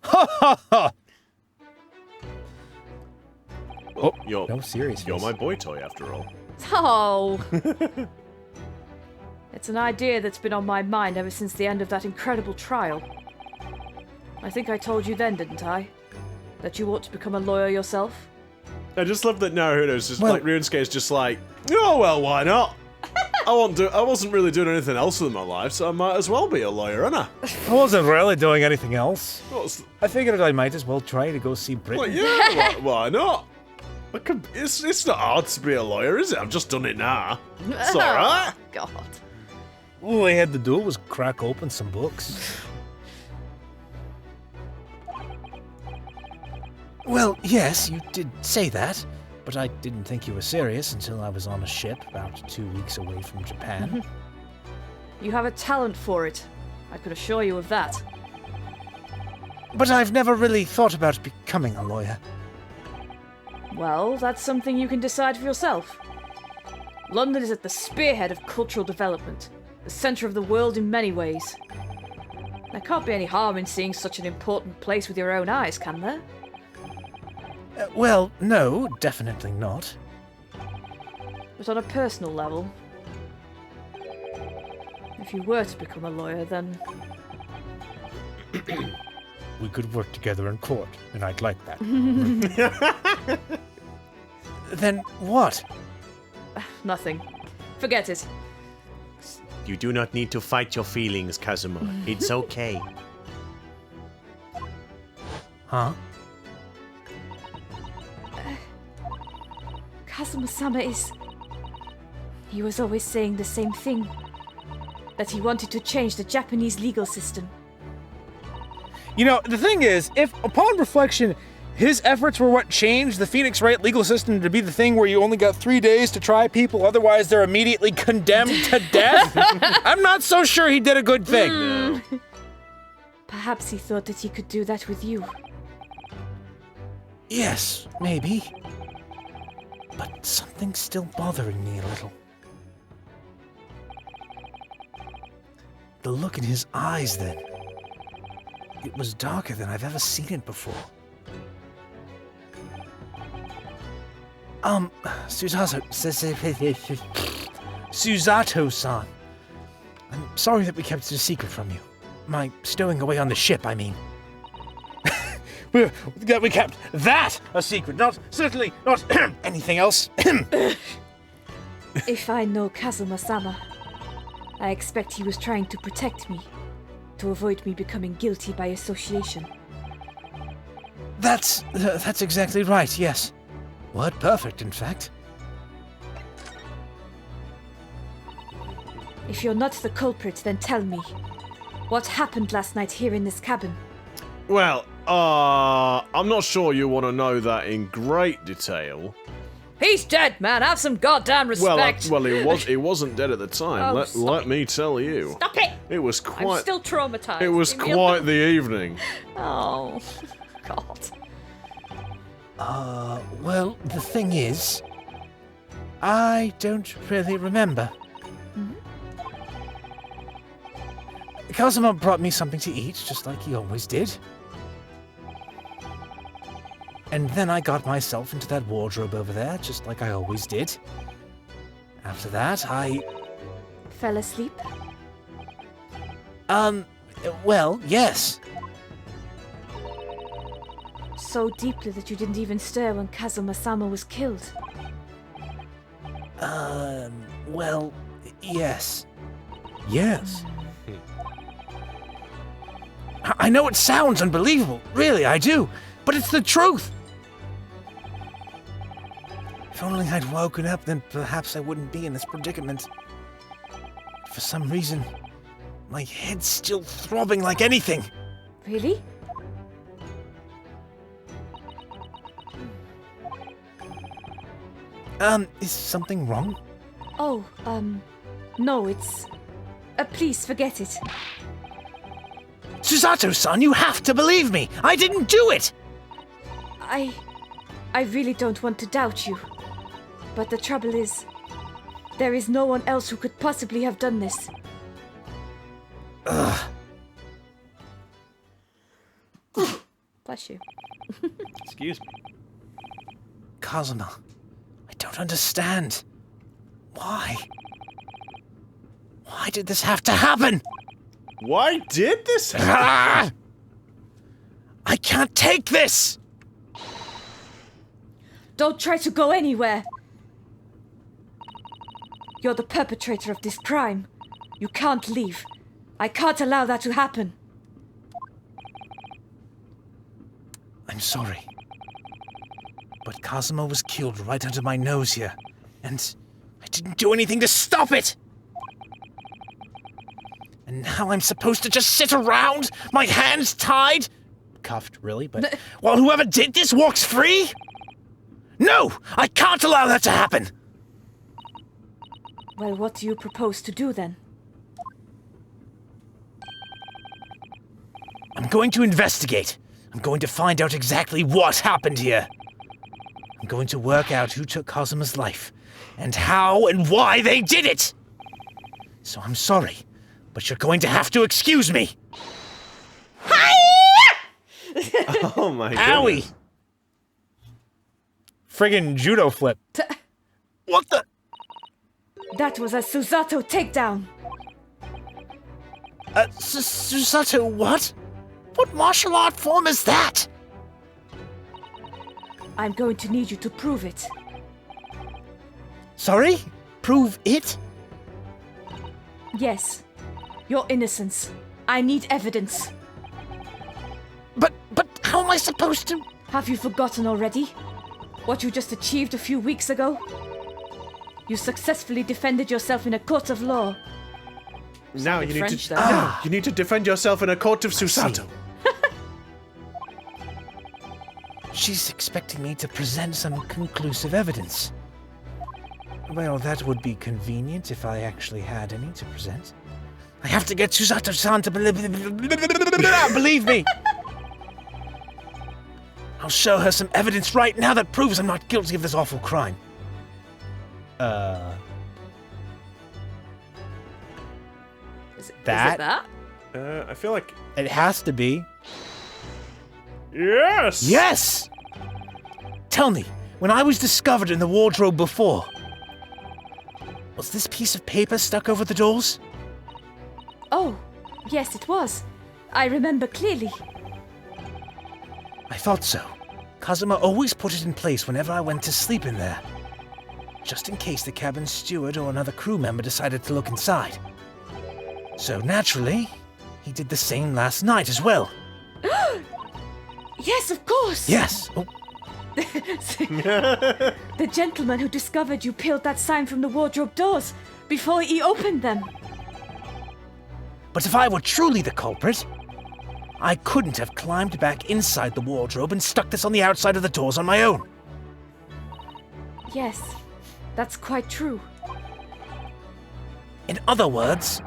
Ha ha ha! Oh, you're No, seriously. You're my boy toy after all. Oh! It's an idea that's been on my mind ever since the end of that incredible trial. I think I told you then, didn't I? That you ought to become a lawyer yourself? I just love that Naruhodo's just Well- like Ryunosuke's just like, oh well, why not? I wasn't really doing anything else with my life, so I might as well be a lawyer, innit? I wasn't really doing anything else. What's I figured I might as well try to go see well, Britain. yeah, why not? It's not hard to be a lawyer, is it? I've just done it now. It's alright. God. All I had to do was crack open some books. Well, yes, you did say that, but I didn't think you were serious until I was on a ship about 2 weeks away from Japan. You have a talent for it. I could assure you of that. But I've never really thought about becoming a lawyer. Well, that's something you can decide for yourself. London is at the spearhead of cultural development, the centre of the world in many ways. There can't be any harm in seeing such an important place with your own eyes, can there? Well, no, definitely not. But on a personal level, if you were to become a lawyer, then We could work together in court, and I'd like that. Then what? nothing. Forget it. You do not need to fight your feelings, Kazuma. It's okay. Huh? Kazuma-sama is... He was always saying the same thing. That he wanted to change the Japanese legal system. You know, the thing is, if upon reflection, his efforts were what changed the Phoenix Wright legal system to be the thing where you only got 3 days to try people, otherwise they're immediately condemned to death, I'm not so sure he did a good thing. Perhaps he thought that he could do that with you. Yes, maybe. But something's still bothering me a little. The look in his eyes then. It was darker than I've ever seen it before. Susato-san. I'm sorry that we kept it a secret from you. My stowing away on the ship, I mean. We kept that a secret, certainly not anything else. If I know Kazuma-sama, I expect he was trying to protect me, to avoid me becoming guilty by association. That's exactly right, yes. Word perfect, in fact. If you're not the culprit, then tell me. What happened last night here in this cabin? Well, I'm not sure you want to know that in great detail, He's dead, man. Have some goddamn respect. Well, he wasn't dead at the time. Oh, let me tell you. Stop it! It was I'm quite. still traumatized. It was quite the evening. Oh, God. Well, the thing is, I don't really remember. Kazuma brought me something to eat, just like he always did. And then I got myself into that wardrobe over there, just like I always did. After that, I... Fell asleep? Well, yes. So deeply that you didn't even stir when Kazuma-sama was killed. Well, yes. Yes. I know it sounds unbelievable, really, I do, but it's the truth. If only I'd woken up, then perhaps I wouldn't be in this predicament. For some reason, my head's still throbbing like anything. Really? Is something wrong? Oh, no, it's... please, forget it. Susato-san, you have to believe me! I didn't do it! I really don't want to doubt you. But the trouble is, there is no one else who could possibly have done this. Ugh. Bless you. Excuse me. Kazuma, I don't understand. Why? Why did this have to happen? Why did this happen? Ah! I can't take this! Don't try to go anywhere! You're the perpetrator of this crime. You can't leave. I can't allow that to happen. I'm sorry. But Kazuma was killed right under my nose here, and I didn't do anything to stop it! And now I'm supposed to just sit around, my hands tied? Cuffed, really, but while whoever did this walks free? No! I can't allow that to happen! Well, what do you propose to do then? I'm going to investigate. I'm going to find out exactly what happened here. I'm going to work out who took Kazuma's life, and how and why they did it! So I'm sorry, but you're going to have to excuse me! Oh my Owie! goodness. Friggin' judo flip. What the? That was a Susato takedown! Susato what? What martial art form is that? I'm going to need you to prove it. Sorry? Prove it? Yes. Your innocence. I need evidence. But how am I supposed to? Have you forgotten already? What you just achieved a few weeks ago? You successfully defended yourself in a court of law. Now you need French, to. though. No, you need to defend yourself in a court of Susato. She's expecting me to present some conclusive evidence. Well, that would be convenient if I actually had any to present. I have to get Susato-san to believe me! I'll show her some evidence right now that proves I'm not guilty of this awful crime. Is it That? that? I feel like. It has to be. Yes! Yes! Tell me, when I was discovered in the wardrobe before, was this piece of paper stuck over the doors? Oh, yes, it was. I remember clearly. I thought so. Kazuma always put it in place whenever I went to sleep in there. Just in case the cabin steward or another crew member decided to look inside. So naturally, he did the same last night as well. Yes, of course! Yes. Oh, The gentleman who discovered you peeled that sign from the wardrobe doors before he opened them. but if I were truly the culprit, I couldn't have climbed back inside the wardrobe and stuck this on the outside of the doors on my own. Yes, that's quite true. In other words,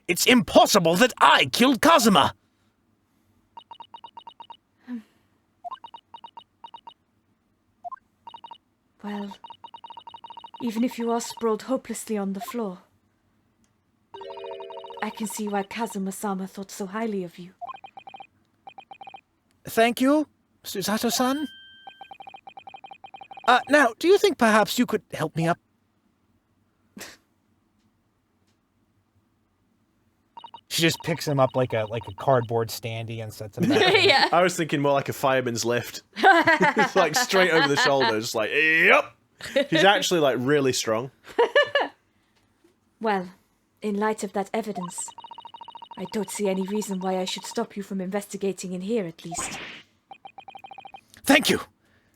it's impossible that I killed Kazuma. Well, even if you are sprawled hopelessly on the floor, I can see why Kazuma-sama thought so highly of you. Thank you, Susato-san. Now, do you think perhaps you could help me up? She just picks him up like a cardboard standee and sets him down. Yeah. I was thinking more like a fireman's lift. It's like straight over the shoulder, just like, yep. She's actually like really strong. Well, in light of that evidence, I don't see any reason why I should stop you from investigating in here, at least. Thank you.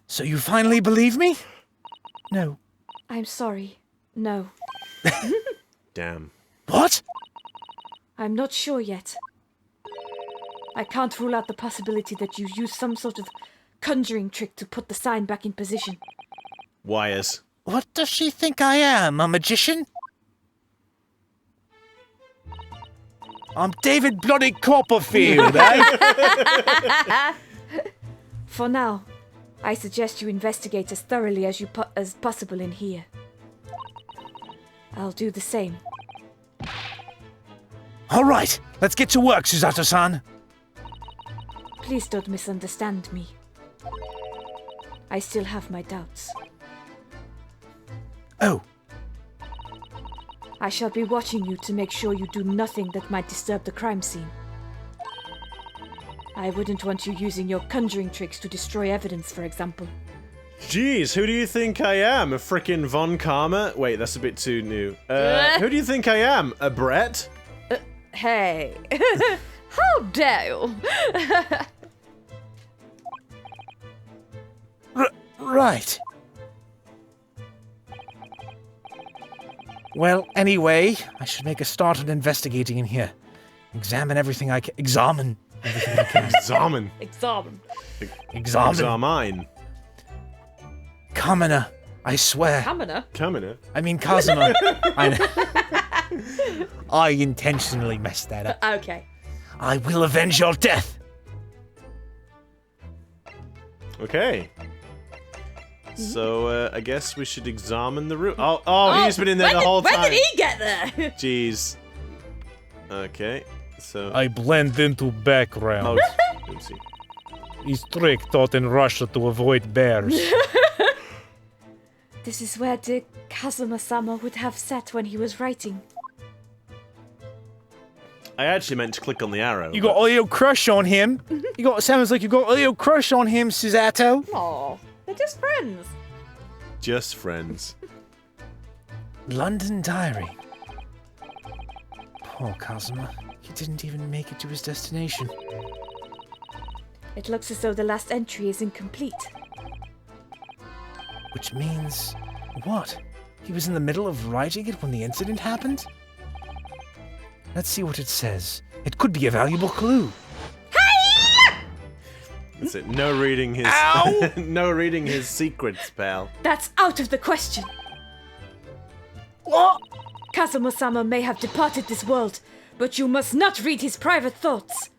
So you finally believe me? No. I'm sorry. No. Damn. What? I'm not sure yet. I can't rule out the possibility that you used some sort of conjuring trick to put the sign back in position. Wires. What does she think I am, a magician? I'm David Bloody Copperfield, eh? For now, I suggest you investigate as thoroughly as as possible in here. I'll do the same. All right, let's get to work, Susato-san. Please don't misunderstand me. I still have my doubts. Oh, I shall be watching you to make sure you do nothing that might disturb the crime scene. I wouldn't want you using your conjuring tricks to destroy evidence, for example. Jeez, who do you think I am? A frickin' Von Karma? Wait, that's a bit too new. Who do you think I am? A Brett? Hey, how dare you? right. Well, anyway, I should make a start on investigating in here. Examine everything I can. Examine everything I can. Examine. Examine. Examine. Kamina, I swear. Kamina? Kamina? I mean Kazuma. I intentionally messed that up. Okay. I will avenge your death. Okay. So, I guess we should examine the room. Oh, he's been in there the whole time. When did he get there? Jeez. Okay, so... I blend into background. Oh, oopsie. It's trick taught in Russia to avoid bears. This is where the Kazuma-sama would have sat when he was writing. I actually meant to click on the arrow. You got a little crush on him. Sounds like you got a little crush on him, Susato. Aw, they're just friends. Just friends. London Diary. Poor Kazuma. He didn't even make it to his destination. It looks as though the last entry is incomplete. Which means... what? He was in the middle of writing it when the incident happened? Let's see what it says. It could be a valuable clue. That's it. No reading his... no reading his secrets, pal. That's out of the question. What? Kazuma-sama may have departed this world, but you must not read his private thoughts.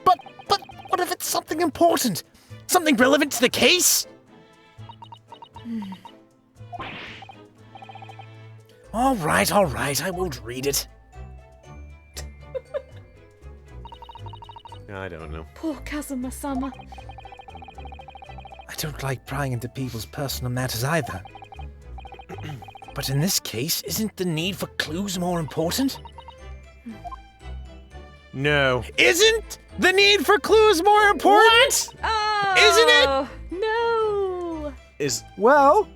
But what if it's something important? Something relevant to the case? All right, I won't read it. I don't know. Poor Kazuma-sama. I don't like prying into people's personal matters either. But in this case, isn't the need for clues more important? No. Isn't the need for clues more important? Oh, no. Well,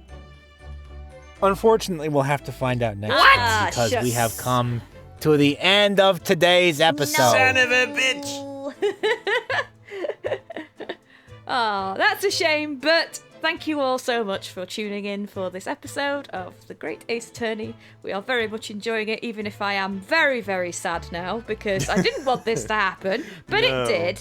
unfortunately, we'll have to find out next time because we have come to the end of today's episode. Son of a bitch! Oh, that's a shame, but thank you all so much for tuning in for this episode of The Great Ace Attorney. We are very much enjoying it, even if I am very, very sad now, because I didn't want this to happen, but No. it did.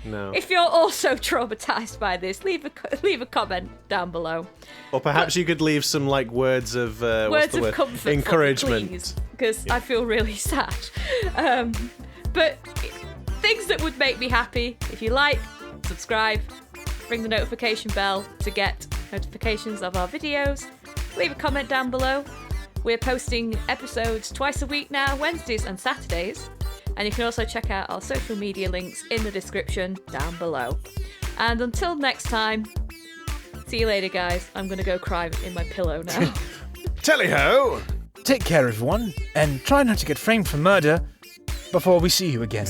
No. If you're also traumatized by this, leave a comment down below. Or perhaps you could leave some like words of Comfort, encouragement, because I feel really sad. But things that would make me happy: if you like, subscribe, ring the notification bell to get notifications of our videos. Leave a comment down below. We're posting episodes twice a week now, Wednesdays and Saturdays. And you can also check out our social media links in the description down below. And until next time, see you later, guys. I'm going to go cry in my pillow now. Tally-ho! Take care, everyone, and try not to get framed for murder before we see you again.